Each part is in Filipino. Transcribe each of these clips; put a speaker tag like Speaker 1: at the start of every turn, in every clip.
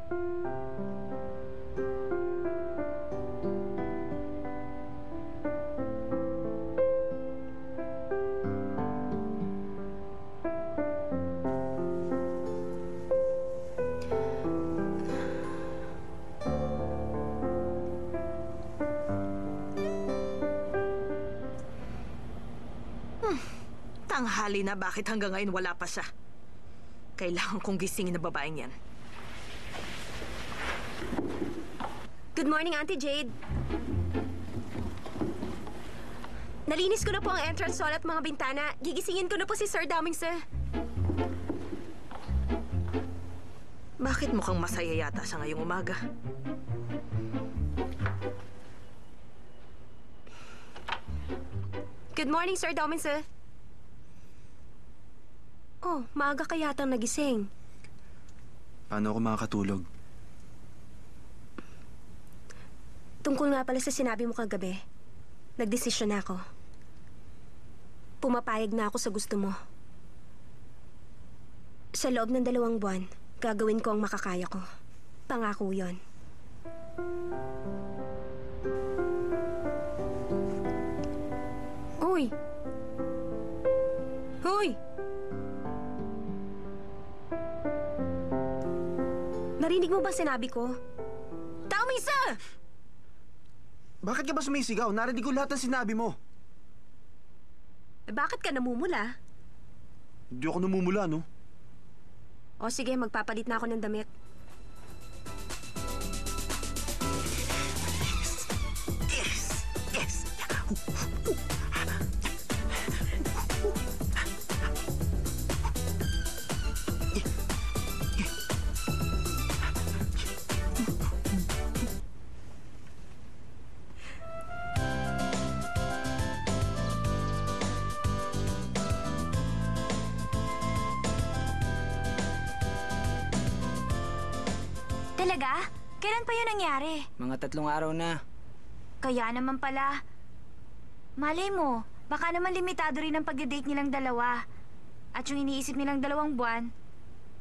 Speaker 1: Tanghali na, bakit hanggang ngayon wala pa siya? Kailangan kong gisingin na babaeng yan.
Speaker 2: Good morning, Auntie Jade. Nalinis ko na po ang entrance hall at mga bintana. Gigisingin ko na po si Sir Daming, sir.
Speaker 1: Bakit mukhang masaya yata siya ngayong umaga?
Speaker 2: Good morning, Sir Daming, sir. Oh, maaga ka yatang nagising.
Speaker 3: Paano ako makakatulog?
Speaker 2: Tungkol nga pala sa sinabi mo kagabi, nagdesisyon na ako. Pumapayag na ako sa gusto mo. Sa loob ng 2 buwan, gagawin ko ang makakaya ko. Pangako yon. Hoy! Hoy! Narinig mo ba sinabi ko? Daming, sir!
Speaker 3: Bakit ka ba sumisigaw? Narinig ko lahat ng sinabi mo.
Speaker 2: Bakit ka namumula?
Speaker 3: Hindi ako namumula, no?
Speaker 2: O sige, magpapalit na ako ng damit.
Speaker 1: Yes!
Speaker 4: Talaga? Kailan pa yun nangyari?
Speaker 5: Mga 3 araw na.
Speaker 4: Kaya naman pala. Malay mo, baka naman limitado rin ang pag-date nilang dalawa. At yung iniisip nilang 2 buwan,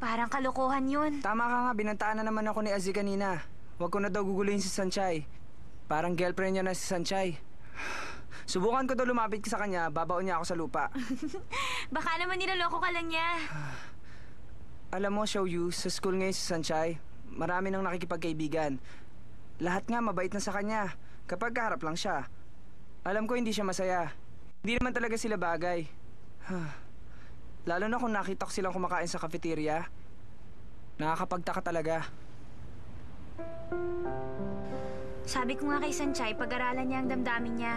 Speaker 4: parang kalokohan yun.
Speaker 5: Tama ka nga, binantaan na naman ako ni Azzy kanina. Huwag ko na daw guguluhin si Sanchay. Parang girlfriend niya na si Sanchay. Subukan ko daw lumapit sa kanya, babaon niya ako sa lupa.
Speaker 4: Baka naman niloloko ka lang niya.
Speaker 5: Alam mo, Xiaoyu, sa school ngayon si Sanchay, marami nang nakikipagkaibigan. Lahat nga mabait na sa kanya, kapag kaharap lang siya. Alam ko hindi siya masaya. Hindi naman talaga sila bagay. Lalo na kung nakita ko silang kumakain sa cafeteria. Nakakapagtaka talaga.
Speaker 4: Sabi ko nga kay Sanchay, pag-aralan niya ang damdamin niya.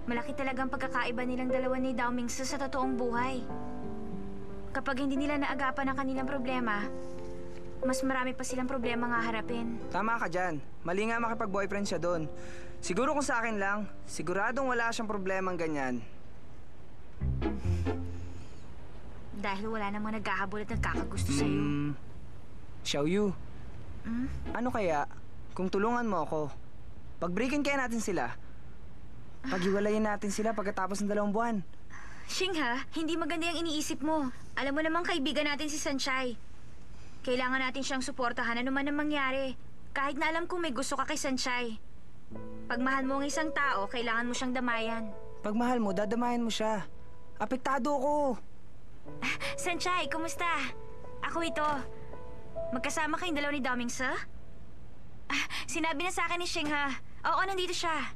Speaker 4: Malaki talagang pagkakaiba nilang dalawa ni Dao Mingse sa totoong buhay. Kapag hindi nila naagapan ang kanilang problema, mas marami pa silang problema nga harapin.
Speaker 5: Tama ka dyan. Mali nga makipag-boyfriend siya doon. Siguro kung sa akin lang, siguradong wala siyang problemang ganyan.
Speaker 4: Dahil wala namang naghahabol at nagkakagusto sa'yo.
Speaker 5: Xiaoyu, ano kaya kung tulungan mo ako? Pag-breakin kaya natin sila. Pag-iwalayin natin sila pagkatapos ng 2 buwan.
Speaker 4: Xingha, hindi maganda yung iniisip mo. Alam mo namang kaibigan natin si Sanchay. Kailangan natin siyang suportahan ano man ang mangyari. Kahit na alam kong may gusto ka kay Sanchay. Pag mahal mo ang isang tao, kailangan mo siyang damayan.
Speaker 5: Pag mahal mo, dadamayan mo siya. Apektado ako.
Speaker 4: Sanchay, kumusta? Ako ito. Magkasama kayong dalaw ni Dao Mingse? Sinabi na sa akin ni Xingha. Oo, nandito siya.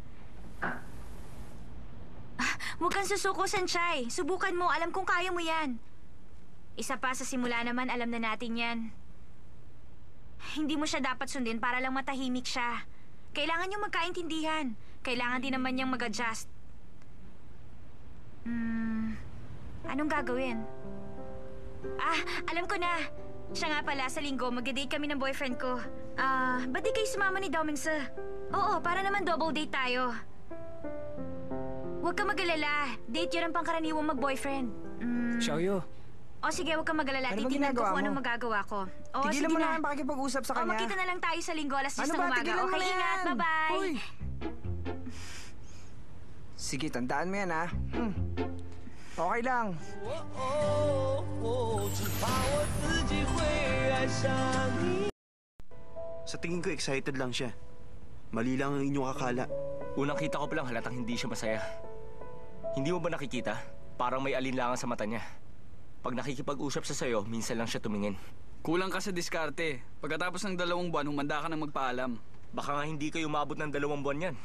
Speaker 4: Huwag kang susuko, Sanchay. Subukan mo. Alam kong kaya mo yan. Isa pa, sa simula naman, alam na natin yan. Hindi mo siya dapat sundin para lang matahimik siya. Kailangan niyong magkaintindihan. Kailangan din naman niyang mag-adjust. Anong gagawin? Alam ko na. Siya nga pala, sa linggo, mag-date kami ng boyfriend ko. Ba't di kayo sumama ni Dao Mingse? Oo, para naman double date tayo. Huwag ka mag-alala. Date yun ang pangkaraniwang mag-boyfriend.
Speaker 5: Xiaoyu.
Speaker 4: O sige, huwag kang mag-alala.
Speaker 5: Ano ba
Speaker 4: Titignan ko
Speaker 5: ginagawa
Speaker 4: kung
Speaker 5: mo?
Speaker 4: anong magagawa ko. O,
Speaker 5: Tigilan
Speaker 4: sige
Speaker 5: mo
Speaker 4: na.
Speaker 5: na pakikipag-usap sa kanya.
Speaker 4: O, magkita na lang tayo sa linggo, alas 10
Speaker 5: Ano
Speaker 4: ng
Speaker 5: ba?
Speaker 4: umaga.
Speaker 5: Tigilan mo
Speaker 4: Okay,
Speaker 5: na
Speaker 4: ingat.
Speaker 5: yan.
Speaker 4: Bye-bye.
Speaker 5: Hoy. Sige, tandaan mo yan, ha? Okay lang.
Speaker 6: 只怕我自己会爱上你。
Speaker 3: Sa tingin ko excited lang siya. Mali lang ang inyong akala.
Speaker 6: Unang kita ko palang halatang hindi siya masaya. Hindi mo ba nakikita? Parang may alinlangan sa mata niya. Pag nakikipag-usap sa sayo, minsan lang siya tumingin.
Speaker 5: Kulang ka sa diskarte. Pagkatapos ng 2 buwan, humanda ka na magpaalam.
Speaker 6: Baka nga hindi kayo umabot ng 2 buwan yan.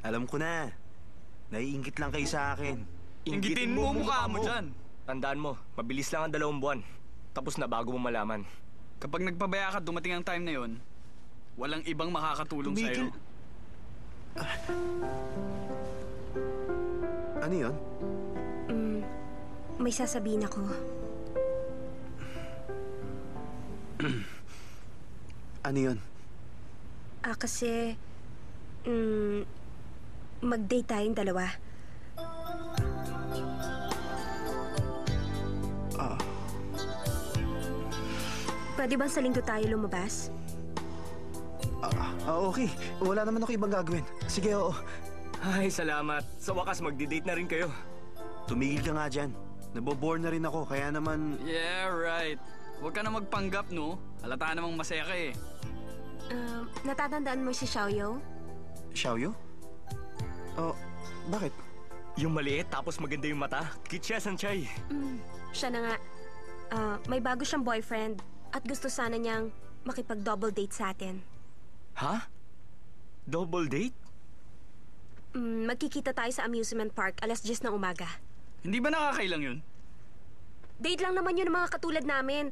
Speaker 3: Alam ko na. Naiingit lang kayo sa akin.
Speaker 5: Inggitin mo mukha mo dyan.
Speaker 6: Tandaan mo, mabilis lang ang 2 buwan. Tapos na bago mo malaman.
Speaker 5: Kapag nagpabaya ka, dumating ang time na yon, walang ibang makakatulong sa'yo.
Speaker 3: Ano yun?
Speaker 2: May sasabihin ako.
Speaker 3: Ano yun?
Speaker 2: Kasi... mag-date tayong dalawa. Pwede bang sa linggo tayo lumabas?
Speaker 3: Okay. Wala naman ako ibang gagawin. Sige, oo.
Speaker 6: Ay, salamat. Sa wakas, magdi-date na rin kayo.
Speaker 3: Tumigil ka nga dyan. Nabobore na rin ako, kaya naman...
Speaker 5: Yeah, right. Huwag ka na magpanggap, no? Halata namang masaya ka eh.
Speaker 2: Natatandaan mo si Xiaoyo?
Speaker 3: Xiaoyo? Oh, bakit?
Speaker 6: Yung maliit tapos maganda yung mata. Cute siya, Sanchay.
Speaker 2: Siya na nga. May bago siyang boyfriend at gusto sana niyang makipag-double date sa atin.
Speaker 6: Ha? Double date?
Speaker 2: Magkikita tayo sa amusement park alas 10 ng umaga.
Speaker 5: Hindi ba nakakailang yun?
Speaker 2: Date lang naman yun ng mga katulad namin.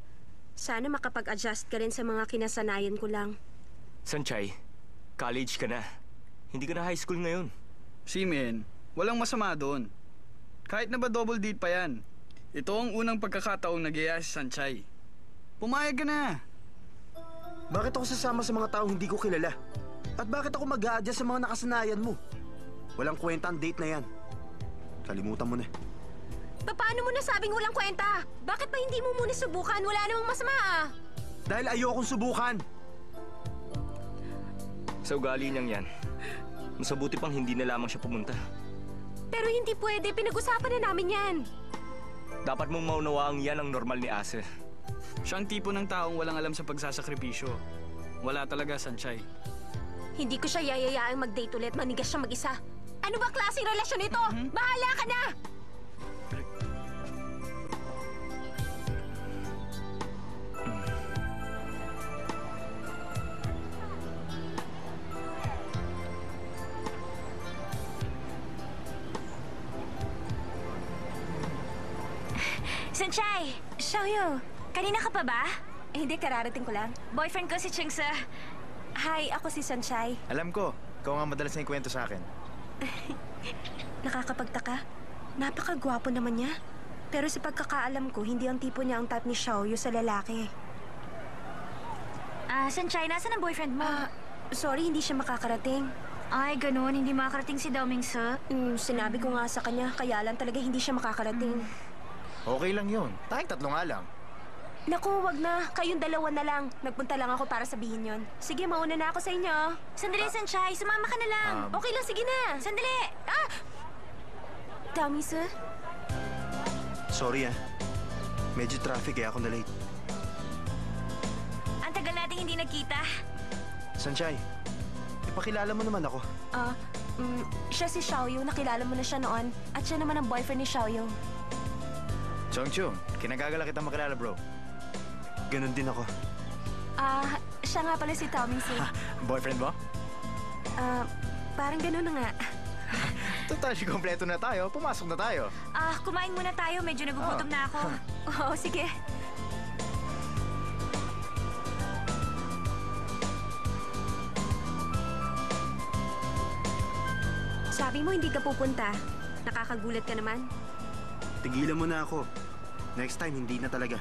Speaker 2: Sana makapag-adjust ka rin sa mga kinasanayan ko lang.
Speaker 6: Sanchay, college ka na. Hindi ka na high school ngayon.
Speaker 5: Simen, walang masama doon. Kahit na ba double date pa yan, ito ang unang pagkakataong nag-iaya si Sanchay. Pumayag ka na.
Speaker 3: Bakit ako sasama sa mga taong hindi ko kilala? At bakit ako mag-a-adjust sa mga nakasanayan mo? Walang kwenta ang date na yan. Kalimutan mo na.
Speaker 2: Paano mo nasabing walang kwenta? Bakit ba hindi mo muna subukan? Wala namang masama
Speaker 3: Dahil ayokong subukan.
Speaker 6: Sa ugali niyang yan, mas mabuti pang hindi na lamang siya pumunta.
Speaker 2: Pero hindi pwede. Pinag-usapan na namin yan.
Speaker 6: Dapat mong maunawaang yan ang normal ni Ase.
Speaker 5: Siyang tipo ng taong walang alam sa pagsasakripisyo. Wala talaga, Sanchay.
Speaker 2: Hindi ko siya yayayaang mag-date ulit. Manigas siya mag-isa. Ano ba klaseng relasyon ito? Bahala ka na!
Speaker 4: Sanchay! Xiaoyo! Kanina ka pa ba?
Speaker 2: Hindi, kararating ko lang.
Speaker 4: Boyfriend ko si Chengse.
Speaker 2: Hi, ako si Sanchay.
Speaker 7: Alam ko, ikaw nga madalas na ikwento sa akin.
Speaker 2: Nakakapagtaka. Napakagwapo naman niya. Pero sa pagkakaalam ko, hindi ang tipo niya ang type ni Xiaoyo sa lalaki.
Speaker 4: Sanchay, nasan ang boyfriend mo?
Speaker 2: Sorry, hindi siya makakarating.
Speaker 4: Ay, ganun. Hindi makakarating si Dao Mingse.
Speaker 2: Sinabi ko nga sa kanya, kaya lang talaga hindi siya makakarating.
Speaker 7: Okay lang yun. Tayong 3 nga lang.
Speaker 2: Naku, wag na. Kayong 2 na lang. Nagpunta lang ako para sabihin yon. Sige, mauna na ako sa inyo.
Speaker 4: Sandali, Sanchay. Sumama ka na lang.
Speaker 2: Okay lang, sige na.
Speaker 4: Sandali!
Speaker 2: Dao Mingse?
Speaker 3: Sorry Medyo traffic kaya ako na late.
Speaker 4: Ang tagal nating hindi nagkita.
Speaker 3: Sanchay, ipakilala mo naman ako.
Speaker 2: Siya si Xiaoyo. Nakilala mo na siya noon. At siya naman ang boyfriend ni Xiaoyo.
Speaker 7: Chongchung, kinagagala kita makilala, bro.
Speaker 3: Ganon din ako.
Speaker 2: Siya nga pala si Dao Mingse.
Speaker 7: Boyfriend mo?
Speaker 2: Parang gano'n na nga.
Speaker 7: Total, kompleto na tayo. Pumasok na tayo.
Speaker 4: Kumain muna tayo. Medyo nagugutom na ako.
Speaker 2: Oo, sige. Sabi mo hindi ka pupunta. Nakakagulat ka naman.
Speaker 3: Tigilan mo na ako. Next time, hindi na talaga.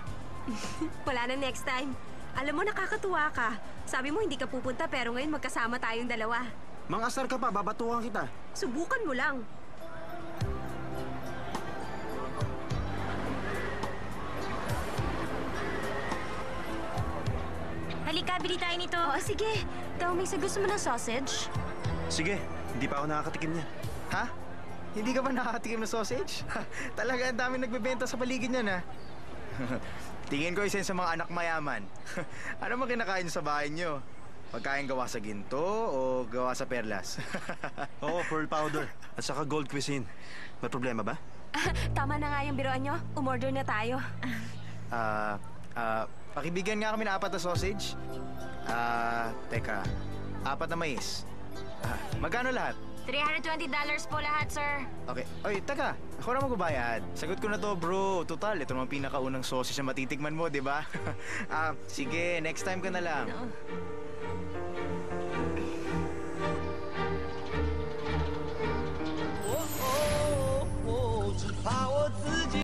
Speaker 2: Wala na next time. Alam mo, nakakatuwa ka. Sabi mo hindi ka pupunta pero ngayon magkasama tayong 2.
Speaker 3: Mang-asar ka pa, babatukan kita.
Speaker 2: Subukan mo lang.
Speaker 4: Halika, bili tayo nito.
Speaker 2: Oo, sige. Dao Mingse, gusto mo ng sausage?
Speaker 3: Sige, hindi pa ako nakakatikim niya.
Speaker 7: Ha? Hindi ka ba nakakatikim ng sausage? Talaga, ang dami nagbebenta sa paligid niyan, ha? Tingin ko isa yun sa mga anak mayaman. Ano man kinakain nyo sa bahay nyo? Pagkain gawa sa ginto o gawa sa perlas?
Speaker 3: Oo, pearl powder. At saka gold cuisine. May problema ba?
Speaker 2: Tama na nga yung biroan nyo. Umorder na tayo.
Speaker 7: Pakibigyan nga kami ng 4 na sausage. Teka. 4 na mais. Magkano lahat?
Speaker 4: $320 po lahat, sir.
Speaker 7: Okay. Oy, teka. Ako na magbabayad. Sagot ko na to, bro. Total, ito naman pinakaunang sausage na matitikman mo, di ba? Sige, next time ka na lang.